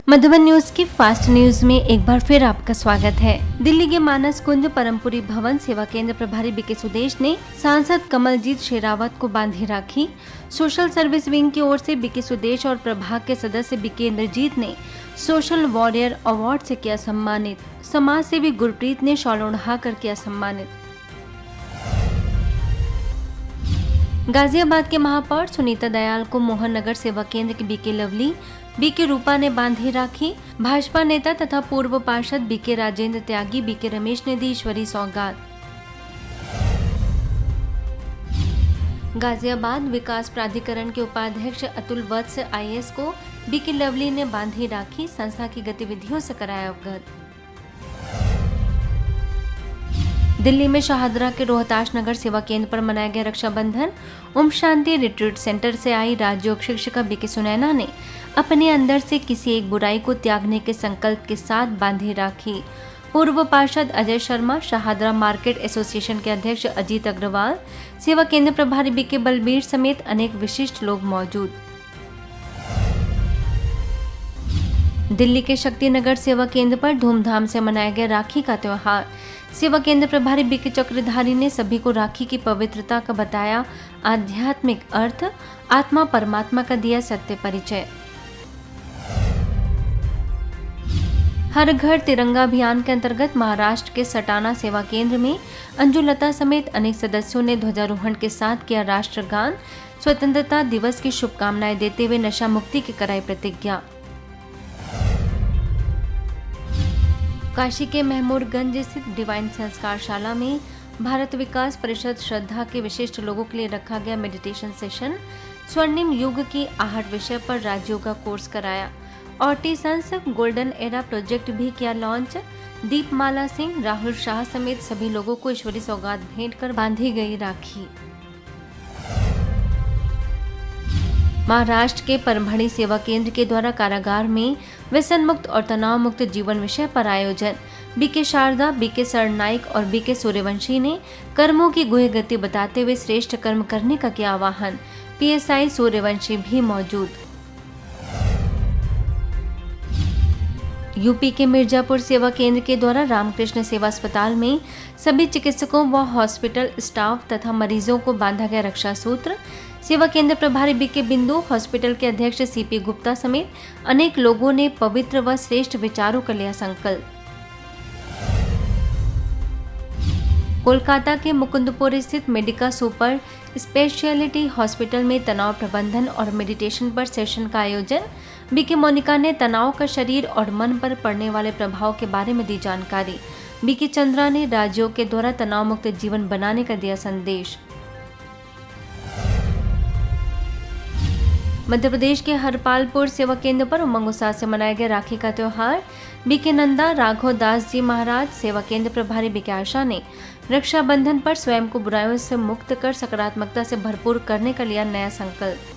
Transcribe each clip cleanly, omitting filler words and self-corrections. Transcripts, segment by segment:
Madhuban news की fast news में एक बार फिर आपका स्वागत है। दिल्ली के मानस कुंज परमपुरी भवन सेवा केंद्र प्रभारी बीके सुदेश ने सांसद कमलजीत शेरावत को बांधी राखी। सोशल सर्विस विंग की ओर से बीके सुदेश और प्रभाग के सदस्य बीके इंद्रजीत ने सोशल वॉरियर अवार्ड से किया सम्मानित। समाज सेवी गुरप्रीत ने शॉल ओढ़ाकर किया सम्मानित। गाजियाबाद के महापौर सुनीता दयाल को मोहन नगर सेवा केंद्र के बीके लवली, बीके रूपा ने बांधी राखी। भाजपा नेता तथा पूर्व पार्षद बीके राजेंद्र त्यागी, बीके रमेश ने दी ईश्वरी सौगात। गाजियाबाद विकास प्राधिकरण के उपाध्यक्ष अतुल वत्स IAS को बीके लवली ने बांधी राखी। संस्था की गतिविधियों से कराया अवगत। दिल्ली में शाहदरा के रोहताश नगर सेवा केंद्र पर मनाया गया रक्षाबंधन। ओम शांति रिट्रीट सेंटर से आई राजयोग शिक्षिका बीके सुनैना ने अपने अंदर से किसी एक बुराई को त्यागने के संकल्प के साथ बांधी राखी। पूर्व पार्षद अजय शर्मा, शाहदरा मार्केट एसोसिएशन के अध्यक्ष अजीत अग्रवाल, सेवा केंद्र प्रभारी बीके बलबीर समेत अनेक विशिष्ट लोग मौजूद। दिल्ली के शक्तिनगर सेवा केंद्र पर धूमधाम से मनाया गया राखी का त्योहार। सेवा केंद्र प्रभारी बीके चक्रधारी ने सभी को राखी की पवित्रता का बताया आध्यात्मिक अर्थ, आत्मा परमात्मा का दिया सत्य परिचय। हर घर तिरंगा अभियान के अंतर्गत महाराष्ट्र के सटाना सेवा केंद्र में अंजुलता समेत अनेक सदस्यों ने ध्वजारोहण के साथ किया राष्ट्रगान। स्वतंत्रता दिवस की शुभकामनाएं देते हुए नशा मुक्ति की कराई प्रतिज्ञा। काशी के महमूदगंज स्थित डिवाइन संस्कारशाला में भारत विकास परिषद श्रद्धा के विशिष्ट लोगों के लिए रखा गया मेडिटेशन सेशन। स्वर्णिम युग की आहट विषय पर राजयोगा कोर्स कराया। ऑर्टिसंस गोल्डन एरा प्रोजेक्ट भी किया लॉन्च। दीपमाला सिंह, राहुल शाह समेत सभी लोगों को ईश्वरी सौगात भेंट कर बांधी गई राखी। महाराष्ट्र के परभणी सेवा केंद्र के द्वारा कारागार में व्यसन मुक्त और तनाव मुक्त जीवन विषय पर आयोजन। बीके शारदा, बीके सरनाइक और बीके सूर्यवंशी ने कर्मों की गुह गति बताते हुए श्रेष्ठ कर्म करने का किया आह्वान। PSI सूर्यवंशी भी मौजूद। यूपी के मिर्जापुर सेवा केंद्र के द्वारा रामकृष्ण सेवा अस्पताल में सभी चिकित्सकों व हॉस्पिटल स्टाफ तथा मरीजों को बांधा गया रक्षा सूत्र। सेवा केंद्र प्रभारी बीके बिंदु, हॉस्पिटल के अध्यक्ष CP गुप्ता समेत अनेक लोगों ने पवित्र व श्रेष्ठ विचारों का लिया संकल्प। कोलकाता के मुकुंदपुर स्थित मेडिका सुपर स्पेशलिटी हॉस्पिटल में तनाव प्रबंधन और मेडिटेशन पर सेशन का आयोजन। बीके मोनिका ने तनाव का शरीर और मन पर पड़ने वाले प्रभाव के बारे में दी जानकारी। बीके चंद्रा ने राजयोग के द्वारा तनाव मुक्त जीवन बनाने का दिया संदेश। मध्य प्रदेश के हरपालपुर सेवा केंद्र पर उमंग उत्साह से मनाया गया राखी का त्योहार। बीके नंदा राघव दास जी महाराज, सेवा केंद्र प्रभारी बीके आशा ने रक्षाबंधन पर स्वयं को बुराइयों से मुक्त कर सकारात्मकता से भरपूर करने का लिया नया संकल्प।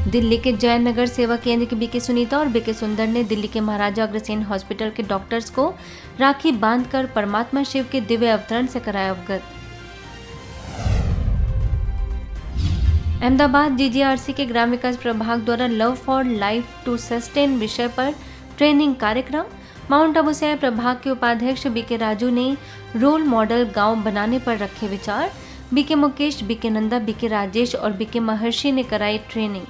दिल्ली के जयनगर सेवा केंद्र के बीके सुनीता और बीके सुंदर ने दिल्ली के महाराजा अग्रसेन हॉस्पिटल के डॉक्टर्स को राखी बांधकर परमात्मा शिव के दिव्य अवतरण से कराया अवगत। अहमदाबाद GGRC के ग्राम विकास प्रभाग द्वारा love for life to sustain विषय पर ट्रेनिंग कार्यक्रम। माउंट आबू से प्रभाग के उपाध्यक्ष बीके राजू ने रोल मॉडल गांव बनाने पर रखे विचार। BK Mukesh, BK Nanda, BK Rajesh और बीके महर्षि ने कराई ट्रेनिंग।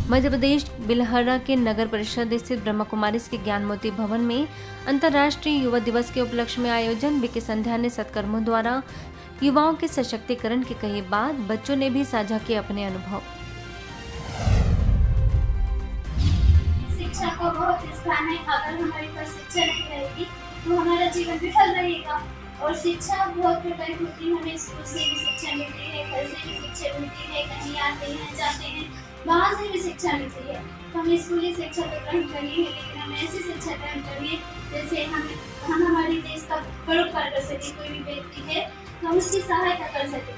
मध्य प्रदेश बिलहरा के नगर परिषद स्थित ब्रह्मा कुमारी के ज्ञान मोती भवन में अंतर्राष्ट्रीय युवा दिवस के उपलक्ष्य में आयोजन। बीके संध्या ने सत्कर्मों द्वारा युवाओं के सशक्तिकरण की कही बात। बच्चों ने भी साझा किए अपने अनुभव। शिक्षा का बहुत स्थान है। अगर हमारे पास शिक्षा नहीं रहेगी तो हमारा जीवन विफल रहेगा। और शिक्षा बहुत प्रकार की होती है। हमें स्कूल से भी शिक्षा मिलती है, घर से भी शिक्षा मिलती है, कहीं आते हैं जाते हैं वहाँ से भी शिक्षा मिलती है। तो हमें स्कूली शिक्षा तो ग्रहण करनी है, लेकिन हमें ऐसी शिक्षा ग्रहण करनी है जैसे हम हमारे देश का परोपकार कर सके। कोई भी व्यक्ति है तो हम उसकी सहायता कर सके।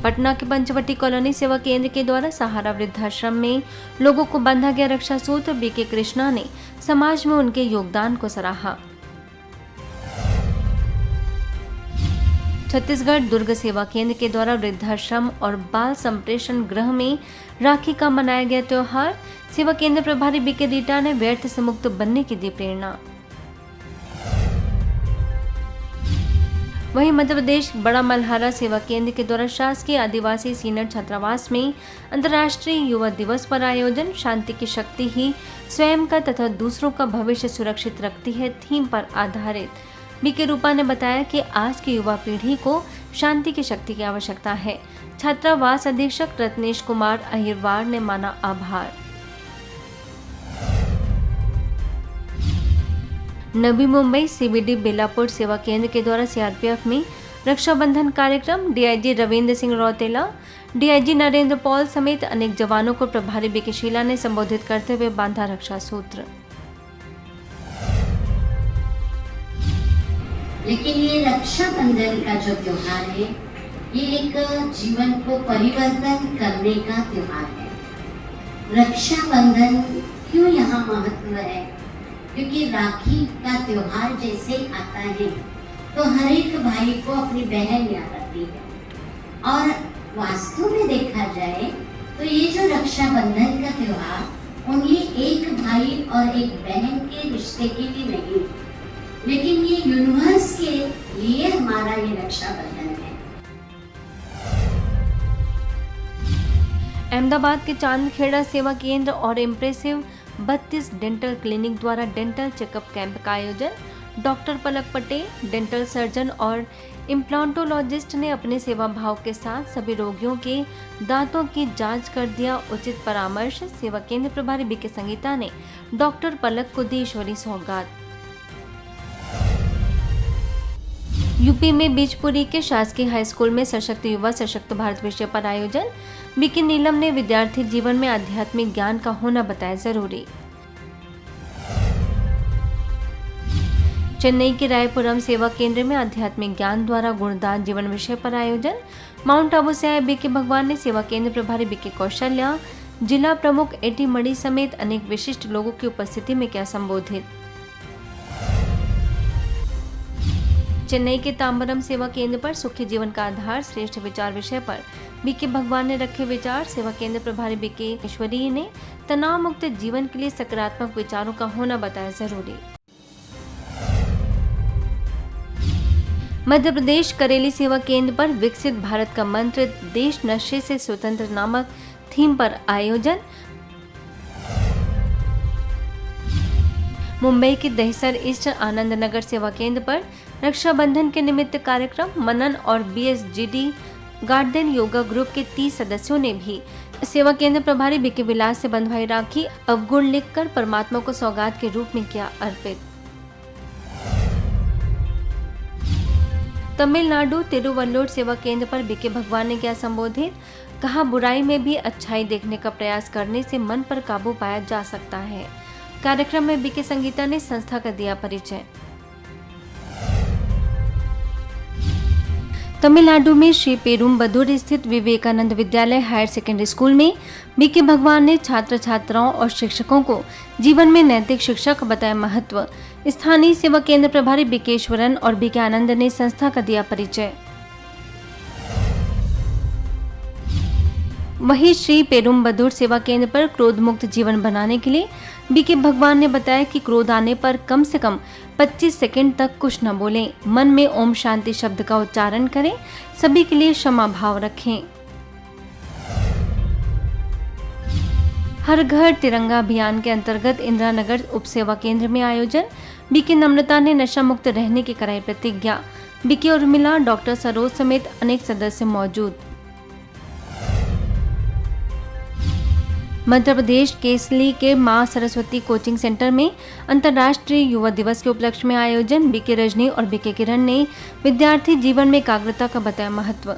पटना के पंचवटी कॉलोनी सेवा केंद्र के द्वारा सहारा वृद्धाश्रम में लोगों को बांधा गया रक्षा सूत्र। बीके कृष्णा ने समाज में उनके योगदान को सराहा। छत्तीसगढ़ दुर्ग सेवा केंद्र के द्वारा वृद्धाश्रम और बाल संप्रेषण गृह में राखी का मनाया गया त्योहार। सेवा केंद्र प्रभारी बीके रीटा ने व्यर्थ से मुक्त बनने की दी प्रेरणा। वहीं मध्य प्रदेश बड़ा मल्हारा सेवा केंद्र के द्वारा शासकीय आदिवासी सीनियर छात्रावास में अंतर्राष्ट्रीय युवा दिवस पर आयोजन। शांति की शक्ति ही स्वयं का तथा दूसरों का भविष्य सुरक्षित रखती है थीम पर आधारित बीके रूपा ने बताया कि आज की युवा पीढ़ी को शांति की शक्ति की आवश्यकता है। छात्रावास अधीक्षक रत्नेश कुमार अहिरवार ने माना आभार। नवी मुंबई सीबीडी बेलापुर सेवा केंद्र के द्वारा सीआरपीएफ में रक्षाबंधन कार्यक्रम। DIG Ravindra Singh Rautela, DIG Narendra Paul समेत अनेक जवानों को प्रभारी बीके शीला ने संबोधित करते हुए बांधा रक्षा सूत्र। लेकिन ये रक्षाबंधन का जो त्योहार है, ये एक जीवन को परिवर्तन करने का त्योहार है। रक्षाबंधन क्यों यहाँ महत्व है? क्योंकि राखी का त्योहार जैसे आता है तो हर एक भाई को अपनी बहन याद आती है। और वास्तव में देखा जाए तो ये जो रक्षाबंधन का त्योहार ओनली एक भाई और एक बहन के रिश्ते के लिए नहीं, लेकिन ये यूनिवर्स के लिए हमारा ये रक्षाबंधन है। अहमदाबाद के चांदखेड़ा सेवा केंद्र और इम्प्रेसिव 32 डेंटल क्लिनिक द्वारा डेंटल चेकअप कैंप का आयोजन। डॉक्टर पलक पटेल, डेंटल सर्जन और इम्प्लांटोलॉजिस्ट ने अपने सेवा भाव के साथ सभी रोगियों के दांतों की जांच कर दिया उचित परामर्श। सेवा केंद्र प्रभारी बीके संगीता ने डॉक्टर पलक को दी ईश्वरी सौगात। यूपी में बीजपुरी के शासकीय हाई स्कूल में सशक्त युवा सशक्त भारत विषय पर आयोजन। बीके नीलम ने विद्यार्थी जीवन में आध्यात्मिक ज्ञान का होना बताया जरूरी। चेन्नई के रायपुरम सेवा केंद्र में आध्यात्मिक ज्ञान द्वारा गुणदान जीवन विषय पर आयोजन। माउंट आबू से आए बीके भगवान ने सेवा केंद्र प्रभारी बीके कौशल्या, जिला प्रमुख एटी मणि समेत अनेक विशिष्ट लोगों की उपस्थिति में किया संबोधित। चेन्नई के तांबरम सेवा केंद्र पर सुखी जीवन का आधार श्रेष्ठ विचार विषय पर बीके भगवान ने रखे विचार। सेवा केंद्र प्रभारी बीके ईश्वरी ने तनाव मुक्त जीवन के लिए सकारात्मक विचारों का होना बताया जरूरी। मध्य प्रदेश करेली सेवा केंद्र पर विकसित भारत का मंत्र देश नशे से स्वतंत्र नामक थीम पर आयोजन। मुंबई के दहिसर ईस्ट आनंद नगर सेवा केंद्र पर रक्षाबंधन के निमित्त कार्यक्रम। मनन और बीएसजीडी गार्डन योगा ग्रुप के 30 सदस्यों ने भी सेवा केंद्र प्रभारी बीके विलास से बंधवाई राखी। अवगुण लिखकर परमात्मा को सौगात के रूप में किया अर्पित। तमिलनाडु तिरुवल्लुर सेवा केंद्र पर बीके भगवान ने किया संबोधित। कहा, बुराई में भी अच्छाई देखने का प्रयास करने से मन पर काबू पाया जा सकता है। कार्यक्रम में बीके संगीता ने संस्था का दिया परिचय। तमिलनाडु में श्री पेरुम्बदूर स्थित विवेकानंद विद्यालय हायर सेकेंडरी स्कूल में बीके भगवान ने छात्र छात्राओं और शिक्षकों को जीवन में नैतिक शिक्षा का बताया महत्व। स्थानीय सेवा केंद्र प्रभारी बीकेश्वरन और बीके आनंद ने संस्था का दिया परिचय। वहीं श्री पेरुम्बदूर सेवा केंद्र पर क्रोध मुक्त जीवन बनाने के लिए बीके भगवान ने बताया कि क्रोध आने पर कम से कम 25 सेकंड तक कुछ न बोलें, मन में ओम शांति शब्द का उच्चारण करें, सभी के लिए क्षमा भाव रखें। हर घर तिरंगा अभियान के अंतर्गत इंदिरा नगर उप सेवा केंद्र में आयोजन। बीके नम्रता ने नशा मुक्त रहने की कराई प्रतिज्ञा। बीके उर्मिला, डॉक्टर सरोज समेत अनेक सदस्य मौजूद। मध्य प्रदेश केसली के मां सरस्वती कोचिंग सेंटर में अंतर्राष्ट्रीय युवा दिवस के उपलक्ष्य में आयोजन। बीके रजनी और बीके किरण ने विद्यार्थी जीवन में एकाग्रता का बताया महत्व।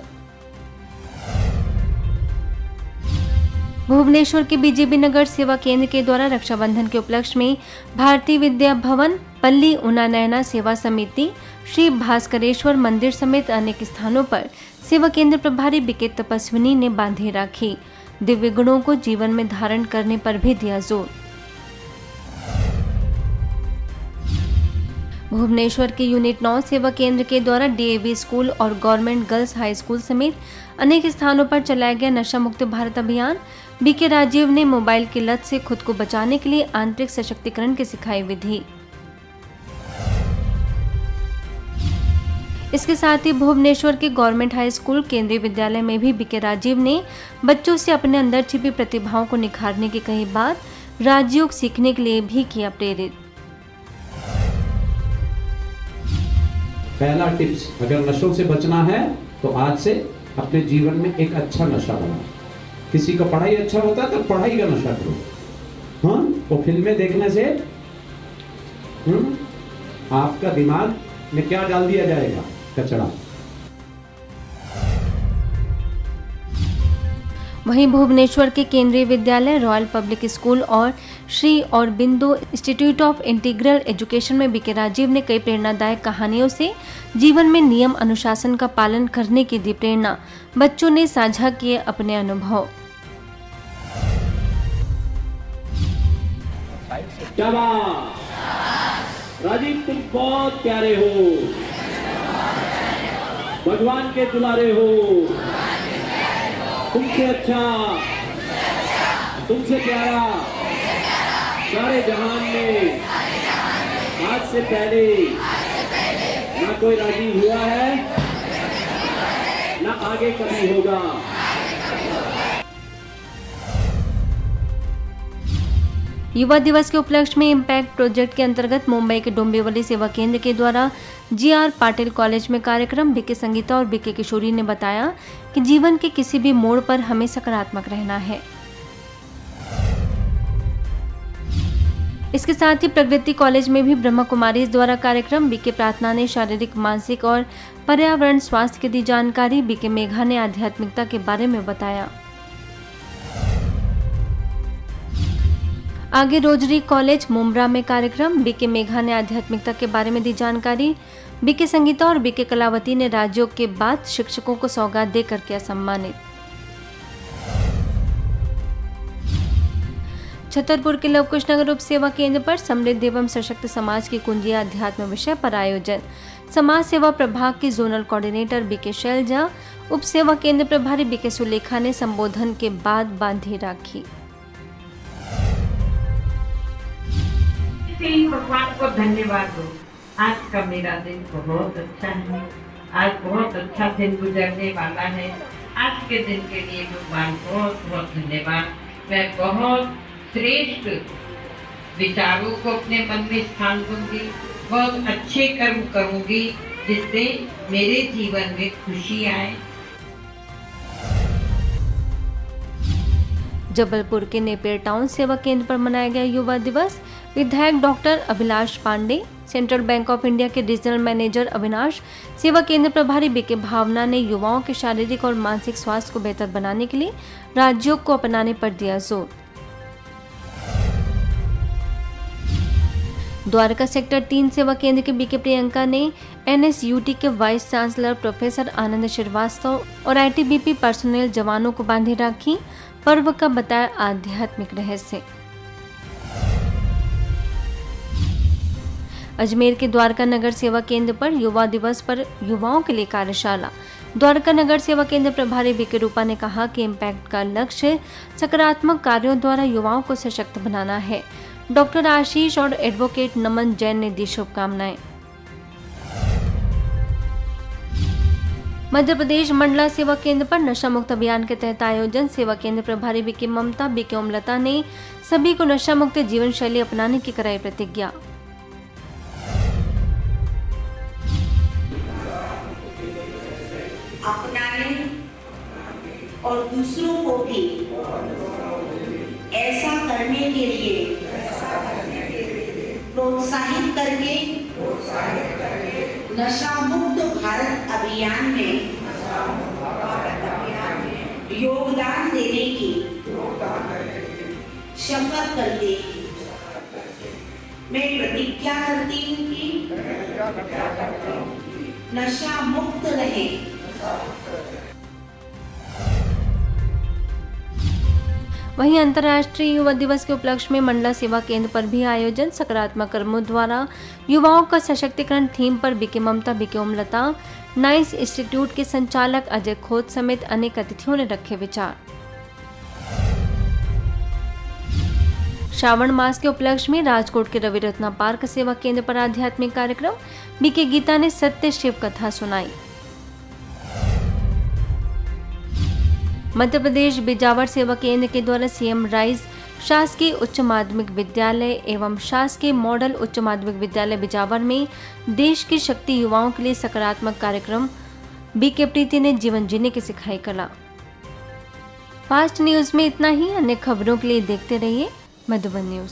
भुवनेश्वर के बीजेपी नगर सेवा केंद्र के द्वारा रक्षाबंधन के उपलक्ष्य में भारतीय विद्या भवन, पल्ली उनानयना सेवा समिति, श्री भास्करेश्वर मंदिर समेत अनेक स्थानों पर सेवा केंद्र प्रभारी बीके तपस्विनी ने बांधी राखी। दिव्य गुणों को जीवन में धारण करने पर भी दिया जोर। भुवनेश्वर के यूनिट 9 सेवा केंद्र के द्वारा डीएवी स्कूल और गवर्नमेंट गर्ल्स हाई स्कूल समेत अनेक स्थानों पर चलाया गया नशा मुक्त भारत अभियान। बीके राजीव ने मोबाइल की लत से खुद को बचाने के लिए आंतरिक सशक्तिकरण की सिखाई विधि। इसके साथ ही भुवनेश्वर के गवर्नमेंट हाई स्कूल केंद्रीय विद्यालय में भी बीके राजीव ने बच्चों से अपने अंदर छिपी प्रतिभाओं को निखारने की कही बात, राजयोग सीखने के लिए भी किया प्रेरित। पहला टिप्स, अगर नशों से बचना है तो आज से अपने जीवन में एक अच्छा नशा बनाओ। किसी का पढ़ाई अच्छा होता है तो पढ़ाई का नशा करो। हाँ, वो फिल्में देखने से आपका दिमाग में क्या डाल दिया जाएगा? कचरा। वहीं भुवनेश्वर के केंद्रीय विद्यालय, रॉयल पब्लिक स्कूल और Shri Aurobindo institute of integral education में बीके राजीव ने कई प्रेरणादायक कहानियों से जीवन में नियम अनुशासन का पालन करने की दी प्रेरणा। बच्चों ने साझा किए अपने अनुभव। राजीव, तुम बहुत प्यारे हो, भगवान के दुलारे हो, तुमसे अच्छा, तुमसे प्यारा सारे जहान में आज से पहले ना कोई राजीव हुआ है, ना आगे कभी होगा। युवा दिवस के उपलक्ष्य में इम्पैक्ट प्रोजेक्ट के अंतर्गत मुंबई के डोंबिवली सेवा केंद्र के द्वारा जीआर पाटिल कॉलेज में कार्यक्रम। बीके संगीता और बीके किशोरी ने बताया कि जीवन के किसी भी मोड़ पर हमें सकारात्मक रहना है। इसके साथ ही प्रगति कॉलेज में भी ब्रह्मा कुमारी द्वारा कार्यक्रम। बीके प्रार्थना ने शारीरिक, मानसिक और पर्यावरण स्वास्थ्य की दी जानकारी। बीके मेघा ने आध्यात्मिकता के बारे में बताया। आगे रोजरी कॉलेज मुम्ब्रा में कार्यक्रम। बीके मेघा ने आध्यात्मिकता के बारे में दी जानकारी। बीके संगीता और बीके कलावती ने राजयोग के बाद शिक्षकों को सौगात देकर किया सम्मानित। छतरपुर के लवकुश नगर उप सेवा केंद्र पर समृद्ध एवं सशक्त समाज की कुंजी अध्यात्म विषय पर आयोजन। समाज सेवा प्रभाग की जोनल कोऑर्डिनेटर बीके शैलजा, उप सेवा केंद्र प्रभारी बीके सुलेखा ने संबोधन के बाद बांधी राखी। भगवान को धन्यवाद दो। आज का मेरा दिन बहुत अच्छा है। आज बहुत अच्छा दिन गुजरने वाला है। आज के दिन के लिए भगवान बहुत बहुत धन्यवाद। मैं बहुत श्रेष्ठ विचारों को अपने मन में स्थान दूंगी, बहुत अच्छे कर्म करूंगी जिससे मेरे जीवन में खुशी आए। जबलपुर के नेपियर टाउन सेवा केंद्र पर मनाया गया युवा दिवस। विधायक doctor Abhilash Pandey, central bank of India के रीजनल मैनेजर अविनाश, सेवा केंद्र प्रभारी बीके भावना ने युवाओं के शारीरिक और मानसिक स्वास्थ्य को बेहतर बनाने के लिए राजयोग को अपनाने पर दिया जोर। द्वारका सेक्टर 3 सेवा केंद्र के बीके प्रियंका ने एनएसयूटी के वाइस चांसलर प्रोफेसर आनंद श्रीवास्तव और आईटीबीपी पर्सोनेल जवानों को बांधे राखी। पर्व का बताया आध्यात्मिक रहस्य। अजमेर के द्वारका नगर सेवा केंद्र पर युवा दिवस पर युवाओं के लिए कार्यशाला। द्वारका नगर सेवा केंद्र प्रभारी बीके रूपा ने कहा कि इम्पैक्ट का लक्ष्य सकारात्मक कार्यों द्वारा युवाओं को सशक्त बनाना है। डॉक्टर आशीष और एडवोकेट नमन जैन ने दी शुभकामनाएं। मध्य प्रदेश मंडला सेवा केंद्र पर नशा मुक्त अभियान के तहत आयोजन। सेवा केंद्र प्रभारी बीके ममता, बीके ओमलता ने सभी को नशा मुक्त जीवन शैली अपनाने की कराई प्रतिज्ञा। अपनाने और दूसरों को भी ऐसा करने के लिए प्रोत्साहित करके नशा मुक्त भारत अभियान में योगदान देने की शपथ करके मैं प्रतिज्ञा करती हूँ कि नशा मुक्त रहे। वहीं अंतर्राष्ट्रीय युवा दिवस के उपलक्ष्य में मंडला सेवा केंद्र पर भी आयोजन। सकारात्मक कर्मों द्वारा युवाओं का सशक्तिकरण थीम पर बीके ममता, बीके ओमलता, नाइस इंस्टीट्यूट के संचालक अजय खोत समेत अनेक अतिथियों ने रखे विचार। श्रावण मास के उपलक्ष्य में राजकोट के रवि रत्ना पार्क सेवा केंद्र पर आध्यात्मिक कार्यक्रम। बीके गीता ने सत्य शिव कथा सुनाई। मध्य प्रदेश बिजावर सेवा केंद्र के द्वारा सीएम राइज शासकीय उच्च माध्यमिक विद्यालय एवं शासकीय मॉडल उच्च माध्यमिक विद्यालय बिजावर में देश की शक्ति युवाओं के लिए सकारात्मक कार्यक्रम। बीके प्रीति ने जीवन जीने की सिखाई कला। फास्ट न्यूज में इतना ही। अन्य खबरों के लिए देखते रहिए मधुबन न्यूज।